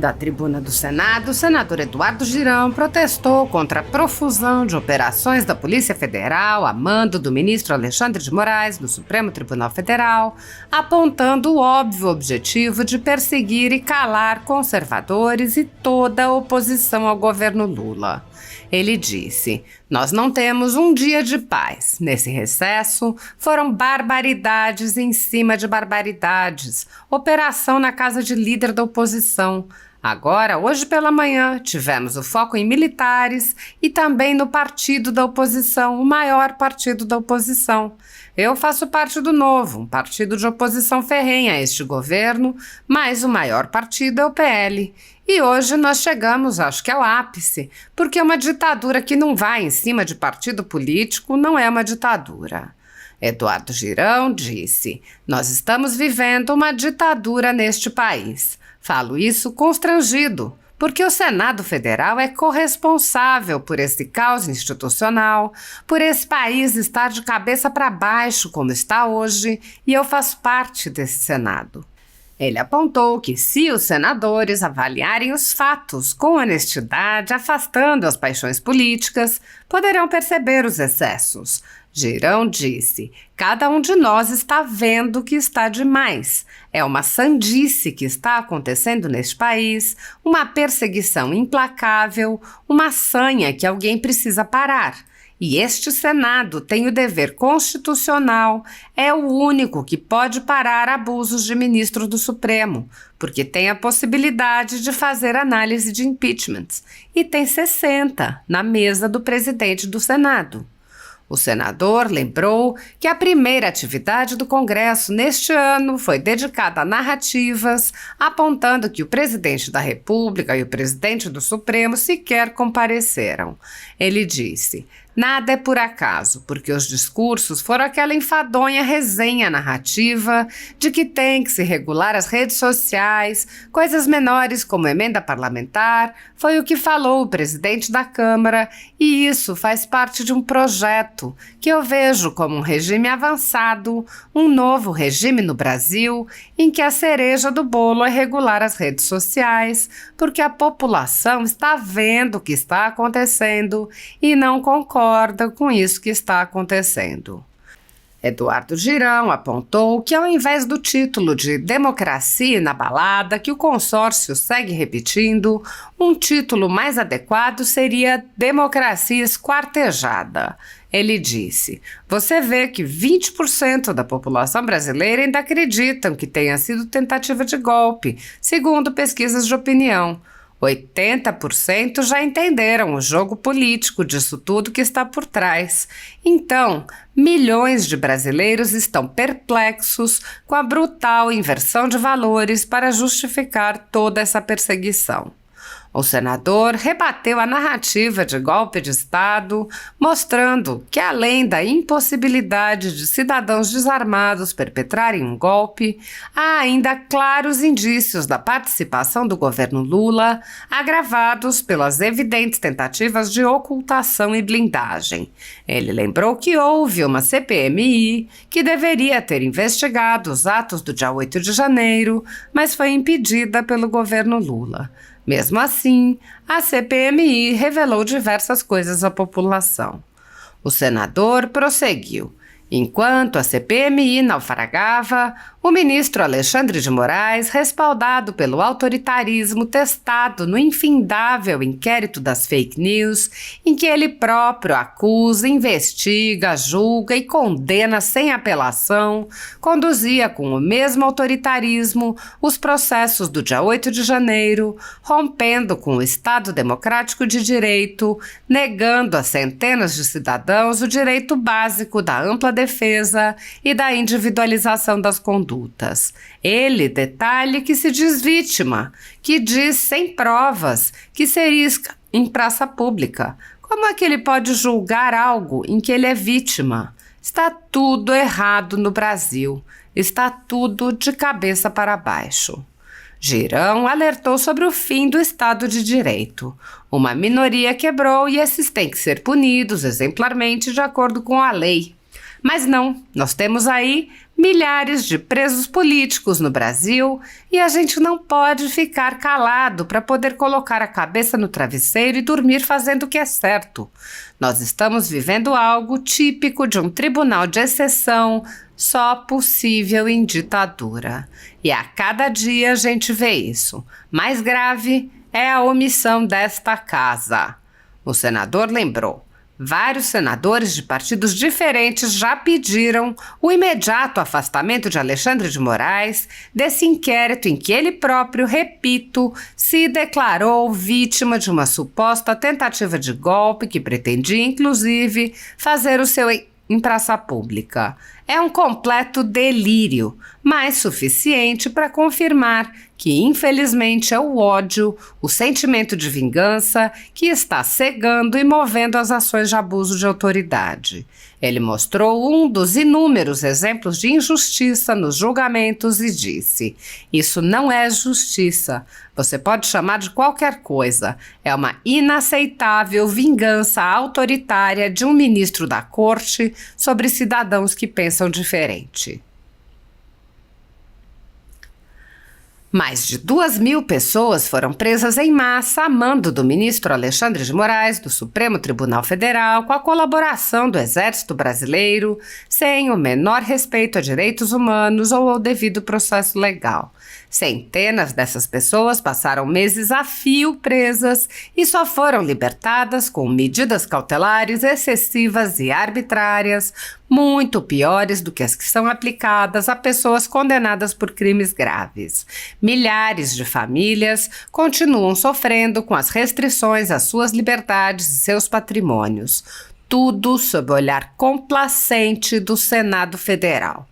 Da tribuna do Senado, o senador Eduardo Girão protestou contra a profusão de operações da Polícia Federal a mando do ministro Alexandre de Moraes no Supremo Tribunal Federal, apontando o óbvio objetivo de perseguir e calar conservadores e toda a oposição ao governo Lula. Ele disse: "Nós não temos um dia de paz. Nesse recesso, foram barbaridades em cima de barbaridades. Operação na casa de líder da oposição. Agora, hoje pela manhã, tivemos o foco em militares e também no partido da oposição, o maior partido da oposição. Eu faço parte do Novo, um partido de oposição ferrenha a este governo, mas o maior partido é o PL. E hoje nós chegamos, acho que ao ápice, porque uma ditadura que não vai em cima de partido político não é uma ditadura." Eduardo Girão disse: "Nós estamos vivendo uma ditadura neste país. Falo isso constrangido, porque o Senado Federal é corresponsável por esse caos institucional, por esse país estar de cabeça para baixo como está hoje, e eu faço parte desse Senado." Ele apontou que, se os senadores avaliarem os fatos com honestidade, afastando as paixões políticas, poderão perceber os excessos. Girão disse: "Cada um de nós está vendo que está demais. É uma sandice que está acontecendo neste país, uma perseguição implacável, uma sanha que alguém precisa parar. E este Senado tem o dever constitucional, é o único que pode parar abusos de ministro do Supremo, porque tem a possibilidade de fazer análise de impeachment, e tem 60 na mesa do presidente do Senado." O senador lembrou que a primeira atividade do Congresso neste ano foi dedicada a narrativas, apontando que o presidente da República e o presidente do Supremo sequer compareceram. Ele disse: "Nada é por acaso, porque os discursos foram aquela enfadonha resenha narrativa de que tem que se regular as redes sociais, coisas menores como emenda parlamentar, foi o que falou o presidente da Câmara, e isso faz parte de um projeto que eu vejo como um regime avançado, um novo regime no Brasil, em que a cereja do bolo é regular as redes sociais, porque a população está vendo o que está acontecendo e não concorda com isso que está acontecendo." Eduardo Girão apontou que, ao invés do título de Democracia Inabalada, que o consórcio segue repetindo, um título mais adequado seria Democracia Esquartejada. Ele disse: "Você vê que 20% da população brasileira ainda acreditam que tenha sido tentativa de golpe, segundo pesquisas de opinião. 80% já entenderam o jogo político disso tudo que está por trás. Então, milhões de brasileiros estão perplexos com a brutal inversão de valores para justificar toda essa perseguição." O senador rebateu a narrativa de golpe de Estado, mostrando que, além da impossibilidade de cidadãos desarmados perpetrarem um golpe, há ainda claros indícios da participação do governo Lula, agravados pelas evidentes tentativas de ocultação e blindagem. Ele lembrou que houve uma CPMI que deveria ter investigado os atos do dia 8 de janeiro, mas foi impedida pelo governo Lula. Mesmo assim, a CPMI revelou diversas coisas à população. O senador prosseguiu: "Enquanto a CPMI naufragava, o ministro Alexandre de Moraes, respaldado pelo autoritarismo testado no infindável inquérito das fake news, em que ele próprio acusa, investiga, julga e condena sem apelação, conduzia com o mesmo autoritarismo os processos do dia 8 de janeiro, rompendo com o Estado Democrático de Direito, negando a centenas de cidadãos o direito básico da ampla defesa e da individualização das condutas. Ele, detalhe, que se diz vítima, que diz sem provas, que se isca em praça pública. Como é que ele pode julgar algo em que ele é vítima? Está tudo errado no Brasil. Está tudo de cabeça para baixo." Girão alertou sobre o fim do Estado de Direito. Uma minoria quebrou e esses têm que ser punidos exemplarmente de acordo com a lei. Mas não, nós temos aí milhares de presos políticos no Brasil e a gente não pode ficar calado para poder colocar a cabeça no travesseiro e dormir fazendo o que é certo. Nós estamos vivendo algo típico de um tribunal de exceção, só possível em ditadura. E a cada dia a gente vê isso. Mais grave é a omissão desta casa. O senador lembrou. Vários senadores de partidos diferentes já pediram o imediato afastamento de Alexandre de Moraes desse inquérito em que ele próprio, repito, se declarou vítima de uma suposta tentativa de golpe que pretendia, inclusive, fazer o seu em praça pública. É um completo delírio, mas suficiente para confirmar que, infelizmente, é o ódio, o sentimento de vingança que está cegando e movendo as ações de abuso de autoridade. Ele mostrou um dos inúmeros exemplos de injustiça nos julgamentos e disse: isso não é justiça. Você pode chamar de qualquer coisa. É uma inaceitável vingança autoritária de um ministro da corte sobre cidadãos que pensam diferente. Mais de 2.000 pessoas foram presas em massa a mando do ministro Alexandre de Moraes, do Supremo Tribunal Federal, com a colaboração do Exército Brasileiro, sem o menor respeito a direitos humanos ou ao devido processo legal. Centenas dessas pessoas passaram meses a fio presas e só foram libertadas com medidas cautelares excessivas e arbitrárias, muito piores do que as que são aplicadas a pessoas condenadas por crimes graves. Milhares de famílias continuam sofrendo com as restrições às suas liberdades e seus patrimônios. Tudo sob o olhar complacente do Senado Federal.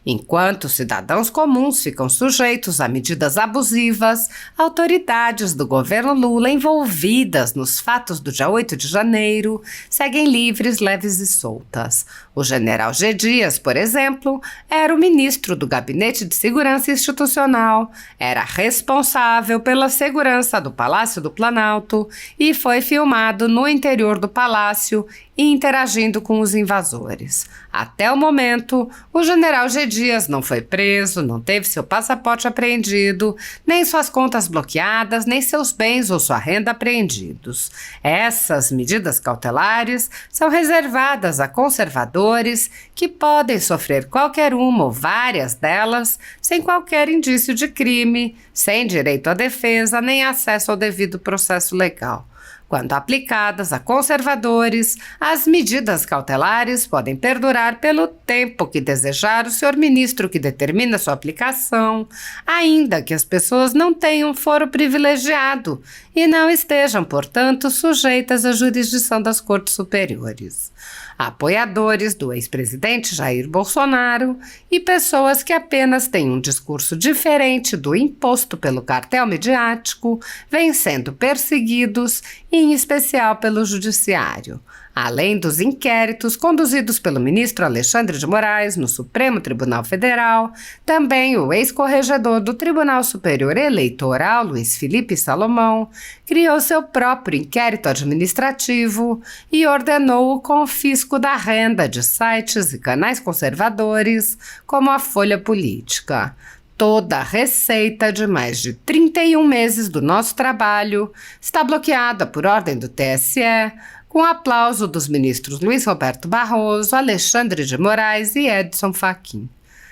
Enquanto cidadãos comuns ficam sujeitos a medidas abusivas, autoridades do governo Lula envolvidas nos fatos do dia 8 de janeiro seguem livres, leves e soltas. O general G. Dias, por exemplo, era o ministro do Gabinete de Segurança Institucional, era responsável pela segurança do Palácio do Planalto e foi filmado no interior do palácio interagindo com os invasores. Até o momento, o general G. Dias não foi preso, não teve seu passaporte apreendido, nem suas contas bloqueadas, nem seus bens ou sua renda apreendidos. Essas medidas cautelares são reservadas a conservadores que podem sofrer qualquer uma ou várias delas sem qualquer indício de crime, sem direito à defesa nem acesso ao devido processo legal. Quando aplicadas a conservadores, as medidas cautelares podem perdurar pelo tempo que desejar o senhor ministro que determina sua aplicação, ainda que as pessoas não tenham foro privilegiado e não estejam, portanto, sujeitas à jurisdição das cortes superiores. Apoiadores do ex-presidente Jair Bolsonaro e pessoas que apenas têm um discurso diferente do imposto pelo cartel midiático vêm sendo perseguidos, em especial pelo judiciário. Além dos inquéritos conduzidos pelo ministro Alexandre de Moraes no Supremo Tribunal Federal, também o ex-corregedor do Tribunal Superior Eleitoral, Luiz Felipe Salomão, criou seu próprio inquérito administrativo e ordenou o confisco da renda de sites e canais conservadores, como a Folha Política. Toda a receita de mais de 31 meses do nosso trabalho está bloqueada por ordem do TSE, com aplauso dos ministros Luiz Roberto Barroso, Alexandre de Moraes e Edson Fachin.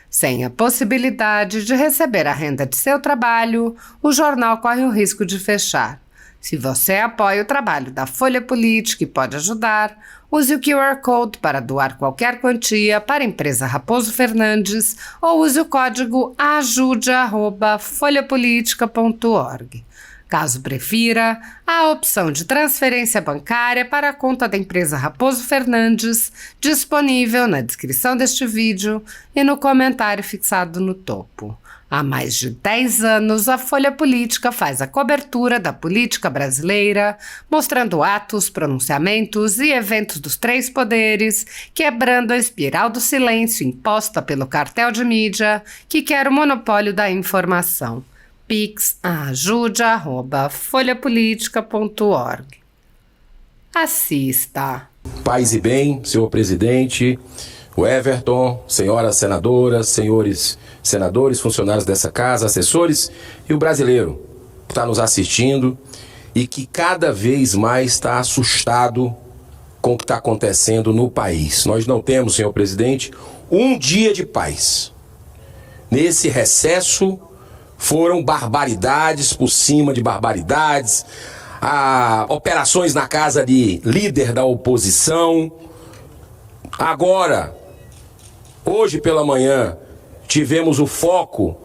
Sem a possibilidade de receber a renda de seu trabalho, o jornal corre o risco de fechar. Se você apoia o trabalho da Folha Política e pode ajudar, use o QR Code para doar qualquer quantia para a empresa Raposo Fernandes ou use o código ajude@folhapolitica.org. Caso prefira, há a opção de transferência bancária para a conta da empresa Raposo Fernandes, disponível na descrição deste vídeo e no comentário fixado no topo. Há mais de 10 anos, a Folha Política faz a cobertura da política brasileira, mostrando atos, pronunciamentos e eventos dos três poderes, quebrando a espiral do silêncio imposta pelo cartel de mídia que quer o monopólio da informação. pix@folhapolitica.org. Assista. Paz e bem, senhor presidente, o Everton, senhoras senadoras, senhores senadores, funcionários dessa casa, assessores e o brasileiro que está nos assistindo e que cada vez mais está assustado com o que está acontecendo no país. Nós não temos, senhor presidente, um dia de paz. Nesse recesso foram barbaridades por cima de barbaridades, operações na casa de líder da oposição. Agora, hoje pela manhã, tivemos o foco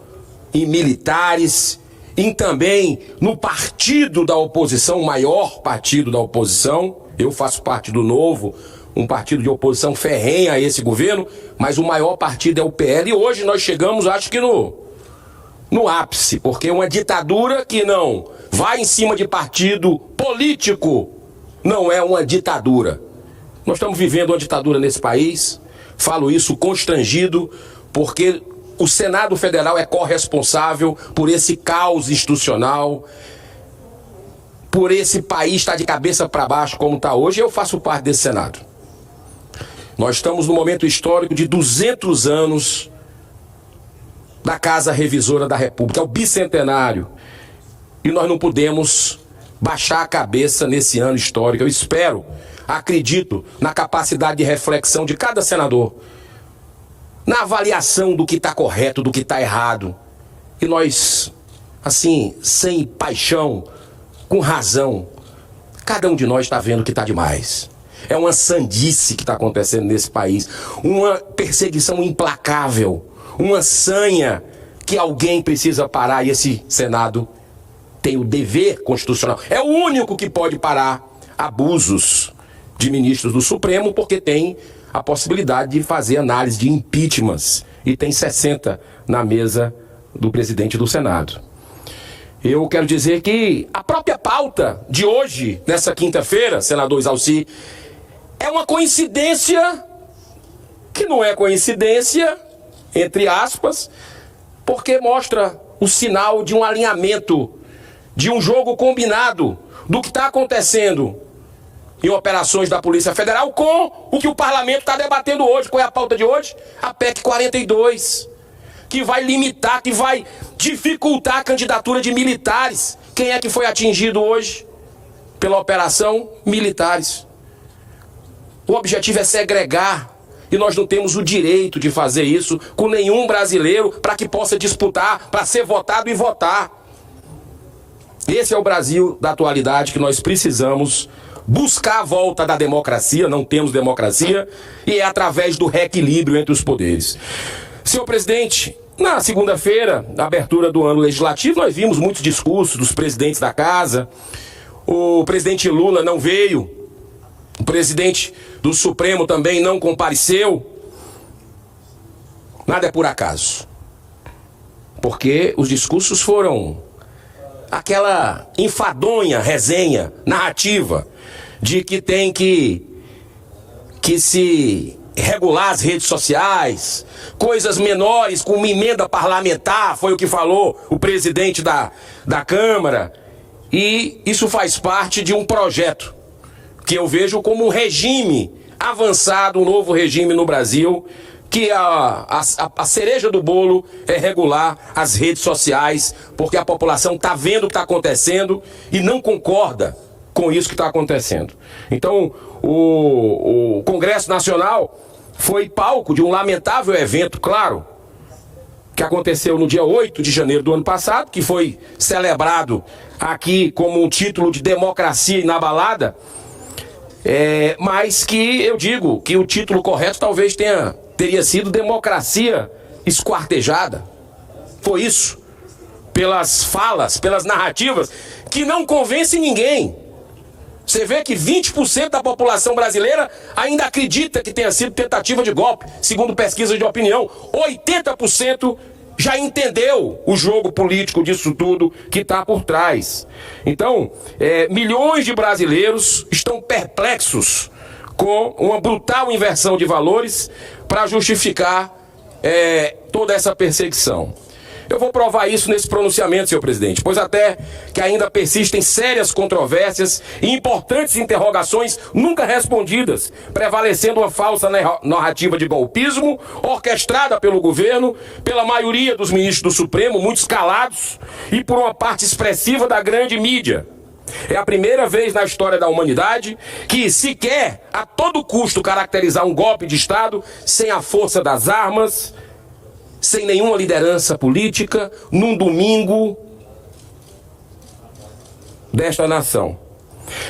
em militares e também no partido da oposição, o maior partido da oposição. Eu faço parte do Novo, um partido de oposição ferrenha a esse governo, mas o maior partido é o PL. E hoje nós chegamos, acho que no ápice, porque uma ditadura que não vai em cima de partido político não é uma ditadura. Nós estamos vivendo uma ditadura nesse país, falo isso constrangido, porque o Senado Federal é corresponsável por esse caos institucional, por esse país estar de cabeça para baixo como está hoje. Eu faço parte desse Senado. Nós estamos no momento histórico de 200 anos da Casa Revisora da República, é o bicentenário, e nós não podemos baixar a cabeça nesse ano histórico. Eu espero, acredito na capacidade de reflexão de cada senador, na avaliação do que está correto, do que está errado, e nós, assim, sem paixão, com razão, cada um de nós está vendo que está demais. É uma sandice que está acontecendo nesse país, uma perseguição implacável, uma sanha que alguém precisa parar, e esse Senado tem o dever constitucional. É o único que pode parar abusos de ministros do Supremo, porque tem a possibilidade de fazer análise de impeachments, e tem 60 na mesa do presidente do Senado. Eu quero dizer que a própria pauta de hoje, nessa quinta-feira, senador Isalci, é uma coincidência que não é coincidência, entre aspas, porque mostra o sinal de um alinhamento, de um jogo combinado do que está acontecendo em operações da Polícia Federal com o que o parlamento está debatendo hoje. Qual é a pauta de hoje? A PEC 42, que vai limitar, que vai dificultar a candidatura de militares. Quem é que foi atingido hoje pela operação? Militares. O objetivo é segregar, e nós não temos o direito de fazer isso com nenhum brasileiro para que possa disputar, para ser votado e votar. Esse é o Brasil da atualidade que nós precisamos buscar a volta da democracia. Não temos democracia, e é através do reequilíbrio entre os poderes. Senhor presidente, na segunda-feira, na abertura do ano legislativo, nós vimos muitos discursos dos presidentes da casa. O presidente Lula não veio, o presidente do Supremo também não compareceu. Nada é por acaso, porque os discursos foram aquela enfadonha resenha narrativa de que tem que se regular as redes sociais, coisas menores com uma emenda parlamentar, foi o que falou o presidente da Câmara, e isso faz parte de um projeto que eu vejo como um regime avançado, um novo regime no Brasil, que a cereja do bolo é regular as redes sociais, porque a população está vendo o que está acontecendo e não concorda com isso que está acontecendo. Então, o Congresso Nacional foi palco de um lamentável evento, claro, que aconteceu no dia 8 de janeiro do ano passado, que foi celebrado aqui como um título de democracia inabalada, mas que eu digo que o título correto talvez teria sido democracia esquartejada. Foi isso, pelas falas, pelas narrativas que não convencem ninguém. Você vê que 20% da população brasileira ainda acredita que tenha sido tentativa de golpe, segundo pesquisas de opinião. 80% já entendeu o jogo político disso tudo que está por trás. Então, milhões de brasileiros estão perplexos com uma brutal inversão de valores para justificar toda essa perseguição. Eu vou provar isso nesse pronunciamento, senhor presidente, pois até que ainda persistem sérias controvérsias e importantes interrogações nunca respondidas, prevalecendo uma falsa narrativa de golpismo orquestrada pelo governo, pela maioria dos ministros do Supremo, muitos calados, e por uma parte expressiva da grande mídia. É a primeira vez na história da humanidade que se quer a todo custo caracterizar um golpe de Estado sem a força das armas, sem nenhuma liderança política, num domingo desta nação.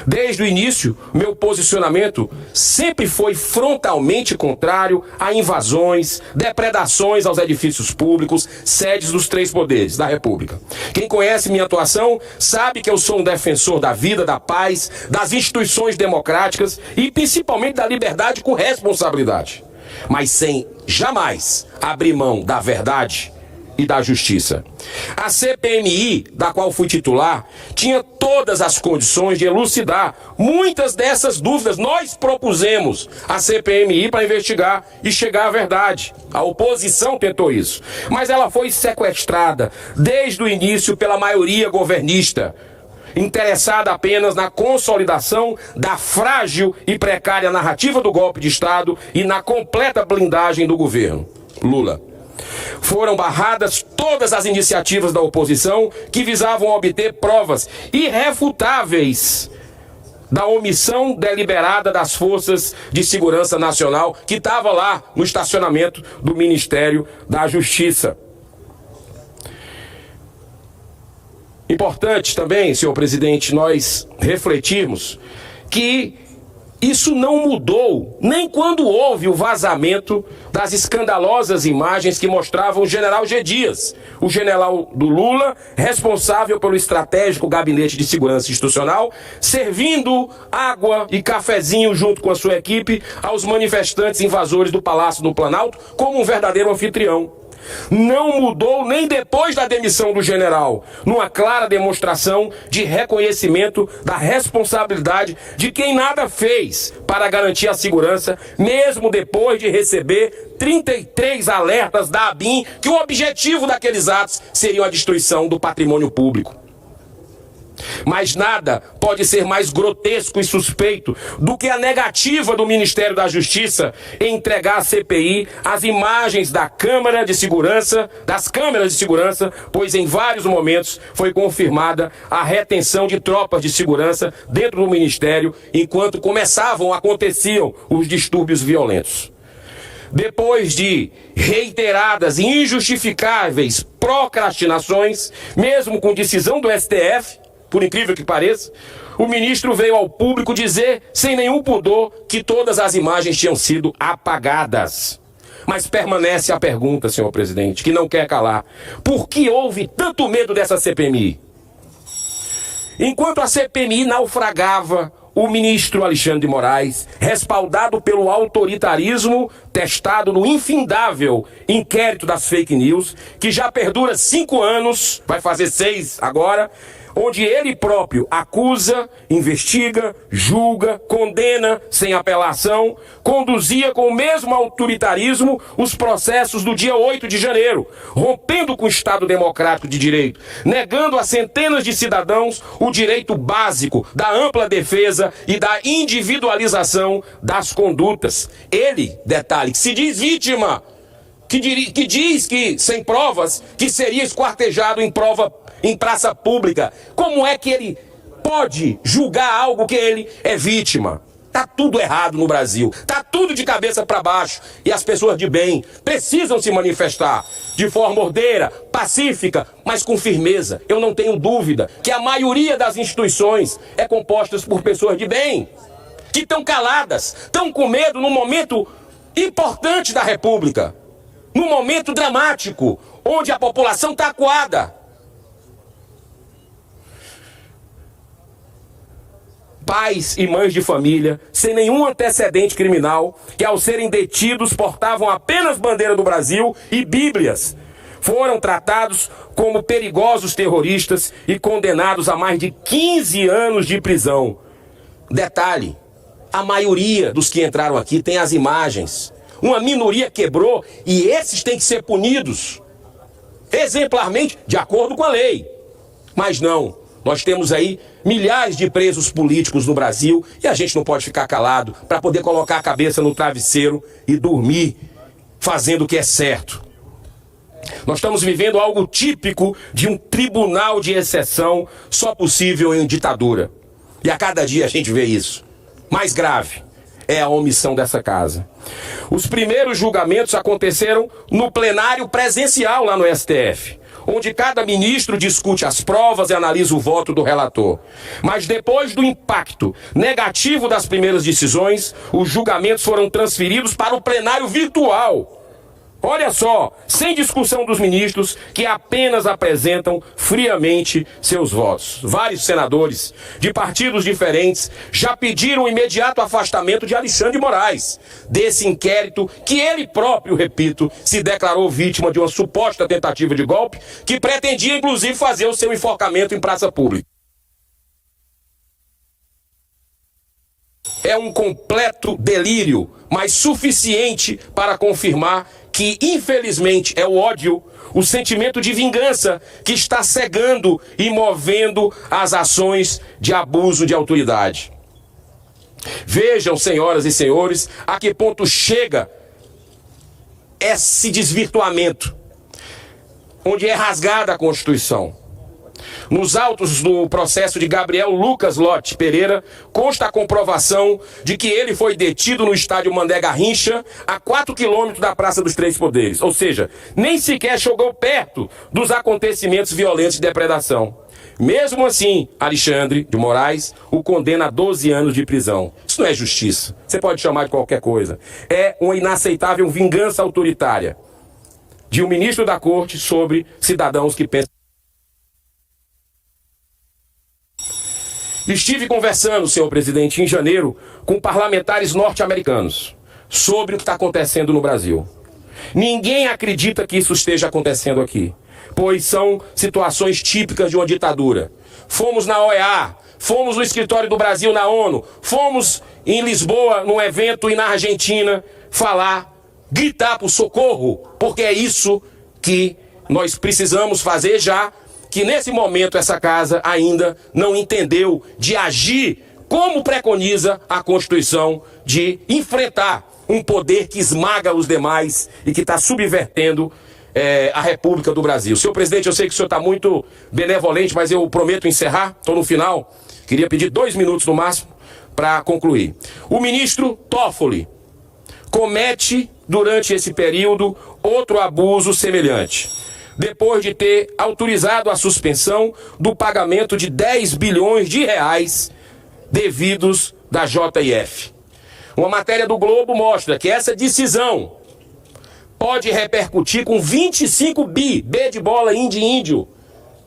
Desde o início, meu posicionamento sempre foi frontalmente contrário a invasões, depredações aos edifícios públicos, sedes dos três poderes da República. Quem conhece minha atuação sabe que eu sou um defensor da vida, da paz, das instituições democráticas e principalmente da liberdade com responsabilidade, mas sem jamais abrir mão da verdade e da justiça. A CPMI, da qual fui titular, tinha todas as condições de elucidar muitas dessas dúvidas. Nós propusemos a CPMI para investigar e chegar à verdade. A oposição tentou isso, mas ela foi sequestrada desde o início pela maioria governista, interessada apenas na consolidação da frágil e precária narrativa do golpe de Estado e na completa blindagem do governo Lula. Foram barradas todas as iniciativas da oposição que visavam obter provas irrefutáveis da omissão deliberada das Forças de Segurança Nacional que estava lá no estacionamento do Ministério da Justiça. Importante também, senhor presidente, nós refletirmos que isso não mudou nem quando houve o vazamento das escandalosas imagens que mostravam o general G. Dias, o general do Lula, responsável pelo estratégico Gabinete de Segurança Institucional, servindo água e cafezinho junto com a sua equipe aos manifestantes invasores do Palácio do Planalto como um verdadeiro anfitrião. Não mudou nem depois da demissão do general, numa clara demonstração de reconhecimento da responsabilidade de quem nada fez para garantir a segurança, mesmo depois de receber 33 alertas da ABIN que o objetivo daqueles atos seria a destruição do patrimônio público. Mas nada pode ser mais grotesco e suspeito do que a negativa do Ministério da Justiça em entregar à CPI as imagens das câmeras de segurança, pois em vários momentos foi confirmada a retenção de tropas de segurança dentro do Ministério enquanto aconteciam os distúrbios violentos. Depois de reiteradas e injustificáveis procrastinações, mesmo com decisão do STF, por incrível que pareça, o ministro veio ao público dizer, sem nenhum pudor, que todas as imagens tinham sido apagadas. Mas permanece a pergunta, senhor presidente, que não quer calar. Por que houve tanto medo dessa CPMI? Enquanto a CPMI naufragava, o ministro Alexandre de Moraes, respaldado pelo autoritarismo testado no infindável inquérito das fake news, que já perdura 5 anos, vai fazer 6 agora, onde ele próprio acusa, investiga, julga, condena sem apelação, conduzia com o mesmo autoritarismo os processos do dia 8 de janeiro, rompendo com o Estado Democrático de Direito, negando a centenas de cidadãos o direito básico da ampla defesa e da individualização das condutas. Ele, detalhe, que se diz vítima, que diz que, sem provas, que seria esquartejado em praça pública. Como é que ele pode julgar algo que ele é vítima? Tá tudo errado no Brasil, tá tudo de cabeça para baixo e as pessoas de bem precisam se manifestar de forma ordeira, pacífica, mas com firmeza. Eu não tenho dúvida que a maioria das instituições é composta por pessoas de bem, que estão caladas, estão com medo num momento importante da República, num momento dramático, onde a população está acuada. Pais e mães de família, sem nenhum antecedente criminal, que ao serem detidos portavam apenas bandeira do Brasil e bíblias, foram tratados como perigosos terroristas e condenados a mais de 15 anos de prisão. Detalhe, a maioria dos que entraram aqui tem as imagens. Uma minoria quebrou e esses têm que ser punidos. exemplarmente de acordo com a lei. Mas não, nós temos aí milhares de presos políticos no Brasil e a gente não pode ficar calado para poder colocar a cabeça no travesseiro e dormir fazendo o que é certo. Nós estamos vivendo algo típico de um tribunal de exceção só possível em ditadura. E a cada dia a gente vê isso. Mais grave é a omissão dessa casa. Os primeiros julgamentos aconteceram no plenário presencial lá no STF, onde cada ministro discute as provas e analisa o voto do relator. Mas depois do impacto negativo das primeiras decisões, os julgamentos foram transferidos para o plenário virtual. Olha só, sem discussão dos ministros, que apenas apresentam friamente seus votos. Vários senadores de partidos diferentes já pediram o imediato afastamento de Alexandre de Moraes desse inquérito que ele próprio, repito, se declarou vítima de uma suposta tentativa de golpe que pretendia, inclusive, fazer o seu enforcamento em praça pública. É um completo delírio, mas suficiente para confirmar que, infelizmente, é o ódio, o sentimento de vingança que está cegando e movendo as ações de abuso de autoridade. Vejam, senhoras e senhores, a que ponto chega esse desvirtuamento, onde é rasgada a Constituição. Nos autos do processo de Gabriel Lucas Lote Pereira, consta a comprovação de que ele foi detido no estádio Mané Garrincha, a 4 quilômetros da Praça dos Três Poderes. Ou seja, nem sequer chegou perto dos acontecimentos violentos de depredação. Mesmo assim, Alexandre de Moraes o condena a 12 anos de prisão. Isso não é justiça. Você pode chamar de qualquer coisa. É uma inaceitável vingança autoritária de um ministro da Corte sobre cidadãos que pensam. Estive conversando, senhor presidente, em janeiro, com parlamentares norte-americanos sobre o que está acontecendo no Brasil. Ninguém acredita que isso esteja acontecendo aqui, pois são situações típicas de uma ditadura. Fomos na OEA, fomos no escritório do Brasil na ONU, fomos em Lisboa, num evento, e na Argentina, falar, gritar por socorro, porque é isso que nós precisamos fazer já, que nesse momento essa casa ainda não entendeu de agir como preconiza a Constituição, de enfrentar um poder que esmaga os demais e que está subvertendo a República do Brasil. Senhor presidente, eu sei que o senhor está muito benevolente, mas eu prometo encerrar, estou no final. Queria pedir 2 minutos no máximo para concluir. O ministro Toffoli comete, durante esse período, outro abuso semelhante, depois de ter autorizado a suspensão do pagamento de 10 bilhões de reais devidos da JF. Uma matéria do Globo mostra que essa decisão pode repercutir com 25 B de bola, índio,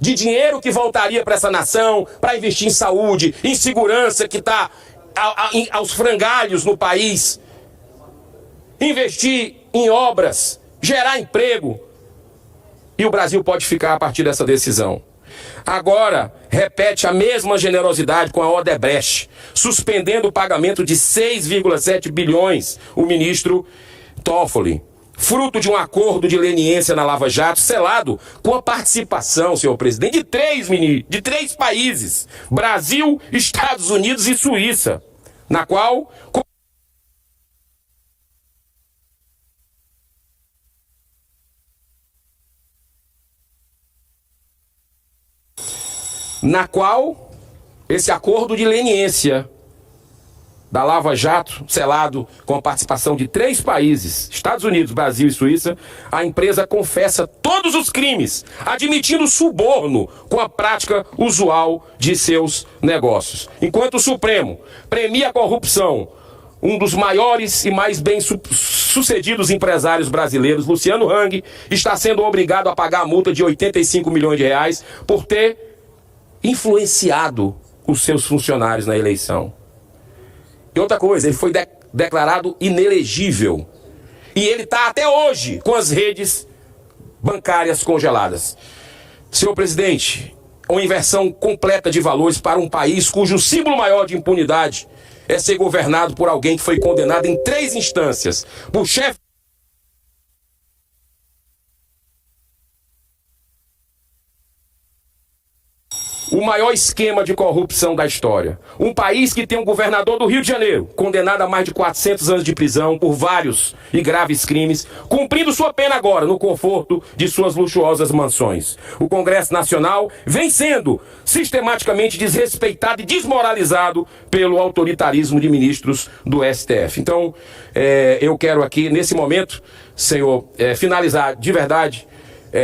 de dinheiro que voltaria para essa nação, para investir em saúde, em segurança que está aos frangalhos no país, investir em obras, gerar emprego. E o Brasil pode ficar a partir dessa decisão. Agora, repete a mesma generosidade com a Odebrecht, suspendendo o pagamento de 6,7 bilhões, o ministro Toffoli, fruto de um acordo de leniência na Lava Jato, selado com a participação, senhor presidente, de três países, Brasil, Estados Unidos e Suíça, na qual esse acordo de leniência da Lava Jato, selado com a participação de 3 países, Estados Unidos, Brasil e Suíça, a empresa confessa todos os crimes, admitindo suborno com a prática usual de seus negócios. Enquanto o Supremo premia a corrupção, um dos maiores e mais bem-sucedidos empresários brasileiros, Luciano Hang, está sendo obrigado a pagar a multa de 85 milhões de reais por ter influenciado os seus funcionários na eleição. E outra coisa, ele foi declarado inelegível. E ele está até hoje com as redes bancárias congeladas. Senhor presidente, uma inversão completa de valores para um país cujo símbolo maior de impunidade é ser governado por alguém que foi condenado em 3 instâncias, por chefe o maior esquema de corrupção da história. Um país que tem um governador do Rio de Janeiro, condenado a mais de 400 anos de prisão por vários e graves crimes, cumprindo sua pena agora no conforto de suas luxuosas mansões. O Congresso Nacional vem sendo sistematicamente desrespeitado e desmoralizado pelo autoritarismo de ministros do STF. Então, eu quero aqui, nesse momento, senhor, finalizar de verdade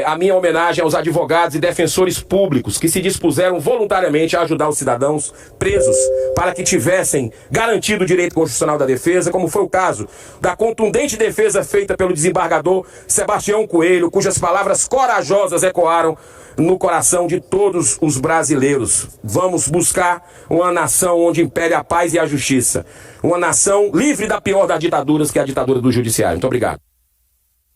a minha homenagem aos advogados e defensores públicos que se dispuseram voluntariamente a ajudar os cidadãos presos para que tivessem garantido o direito constitucional da defesa, como foi o caso da contundente defesa feita pelo desembargador Sebastião Coelho, cujas palavras corajosas ecoaram no coração de todos os brasileiros. Vamos buscar uma nação onde impere a paz e a justiça. Uma nação livre da pior das ditaduras, que é a ditadura do judiciário. Muito obrigado.